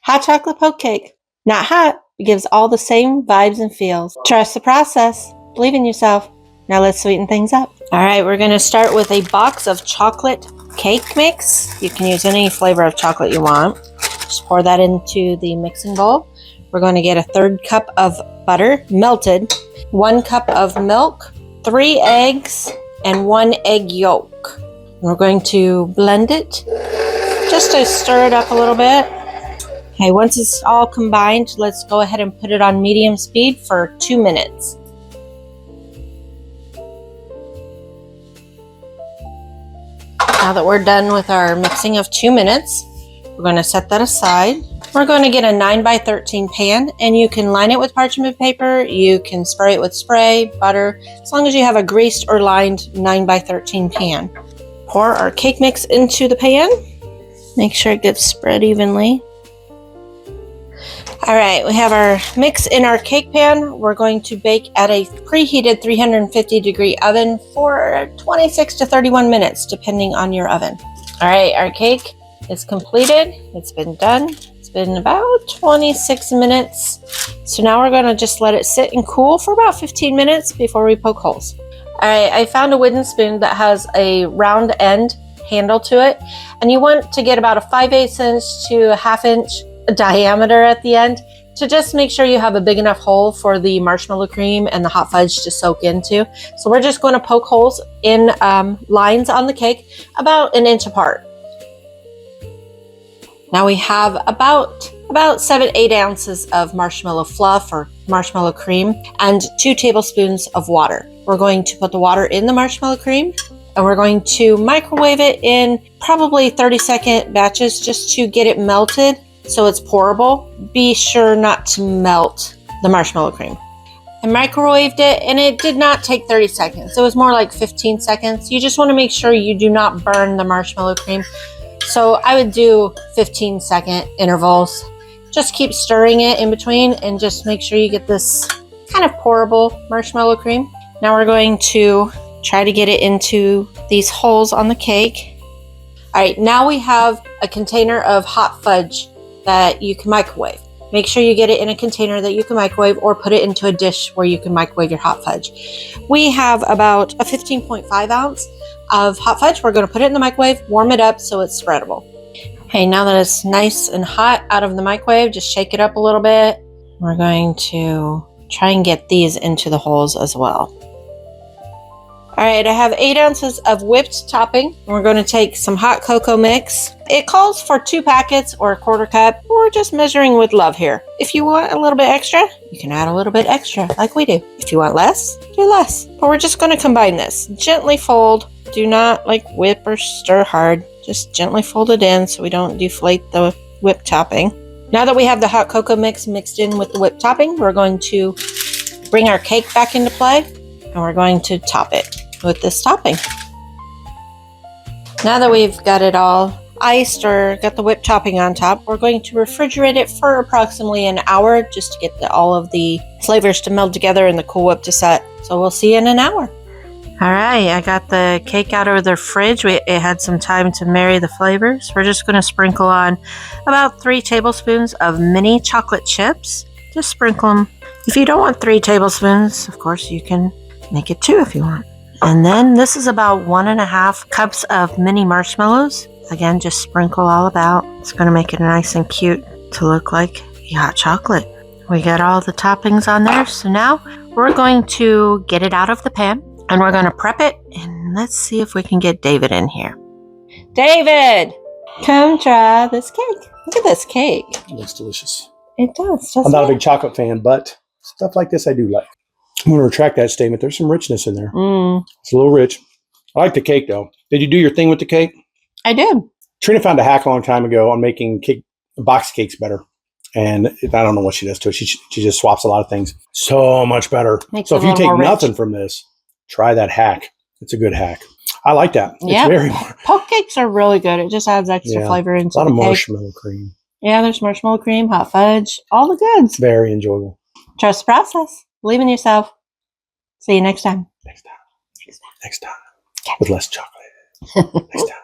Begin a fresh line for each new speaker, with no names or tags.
Hot chocolate poke cake. Not hot, but gives all the same vibes and feels. Trust the process. Believe in yourself. Now let's sweeten things up. All right, we're going to start with a box of chocolate cake mix. You can use any flavor of chocolate you want. Just pour that into the mixing bowl. We're going to get a 1/3 cup of butter, melted, 1 cup of milk, 3 eggs, and 1 egg yolk. We're going to blend it just to stir it up a little bit. Okay, once it's all combined, let's go ahead and put it on medium speed for 2 minutes. Now that we're done with our mixing of 2 minutes, we're going to set that aside. We're going to get a 9x13 pan, and you can line it with parchment paper. You can spray it with spray, butter, as long as you have a greased or lined 9x13 pan. Pour our cake mix into the pan. Make sure it gets spread evenly. All right, we have our mix in our cake pan. We're going to bake at a preheated 350-degree oven for 26 to 31 minutes, depending on your oven. All right, our cake is completed. It's been done. It's been about 26 minutes. So now we're going to just let it sit and cool for about 15 minutes before we poke holes. All right, I found a wooden spoon that has a round end handle to it, and you want to get about a 5/8 inch to a 1/2 inch diameter at the end to just make sure you have a big enough hole for the marshmallow cream and the hot fudge to soak into. So we're just going to poke holes in lines on the cake about 1 inch apart. Now we have about 7-8 ounces of marshmallow fluff or marshmallow cream and 2 tablespoons of water. We're going to put the water in the marshmallow cream, and we're going to microwave it in probably 30-second batches just to get it melted so it's pourable. Be sure not to melt the marshmallow cream. I microwaved it, and it did not take 30 seconds. It was more like 15 seconds. You just want to make sure you do not burn the marshmallow cream. So I would do 15-second intervals. Just keep stirring it in between and just make sure you get this kind of pourable marshmallow cream. Now we're going to try to get it into these holes on the cake. All right, now we have a container of hot fudge that you can microwave. Make sure you get it in a container that you can microwave, or put it into a dish where you can microwave your hot fudge. We have about a 15.5 ounce of hot fudge. We're going to put it in the microwave, warm it up so it's spreadable. Okay, now that it's nice and hot out of the microwave, just shake it up a little bit. We're going to try and get these into the holes as well. All right, I have 8 ounces of whipped topping. We're going to take some hot cocoa mix. It calls for 2 packets or a 1/4 cup. We're just measuring with love here. If you want a little bit extra, you can add a little bit extra like we do. If you want less, do less. But we're just going to combine this. Gently fold. Do not whip or stir hard. Just gently fold it in so we don't deflate the whipped topping. Now that we have the hot cocoa mix mixed in with the whipped topping, we're going to bring our cake back into play, and we're going to top it with this topping. Now that we've got it all iced or got the whipped topping on top, we're going to refrigerate it for approximately an hour just to get all of the flavors to meld together and the Cool Whip to set. So we'll see you in an hour. All right, I got the cake out of the fridge. It had some time to marry the flavors. We're just going to sprinkle on about 3 tablespoons of mini chocolate chips. Just sprinkle them. If you don't want 3 tablespoons, of course you can make it 2 if you want. And then this is about 1.5 cups of mini marshmallows. Again, just sprinkle all about. It's going to make it nice and cute to look like hot chocolate. We got all the toppings on there. So now we're going to get it out of the pan, and we're going to prep it. And let's see if we can get David in here. David, come try this cake. Look at this cake.
It looks delicious.
It does.
I'm not a big chocolate fan, but stuff like this I do like. I'm going to retract that statement. There's some richness in there. It's a little rich. I like the cake, though. Did you do your thing with the cake?
I did.
Trina found a hack a long time ago on making box cakes better. And I don't know what she does to it. She just swaps a lot of things. So much better. So if you take nothing from this, try that hack. It's a good hack. I like that.
Yeah.
It's very
poke cakes are really good. It just adds extra flavor into the cake. A lot of
marshmallow cream.
Yeah, there's marshmallow cream, hot fudge, all the goods.
Very enjoyable.
Trust the process. Believe in yourself. See you next time.
Next time. Okay. With less chocolate. Next time.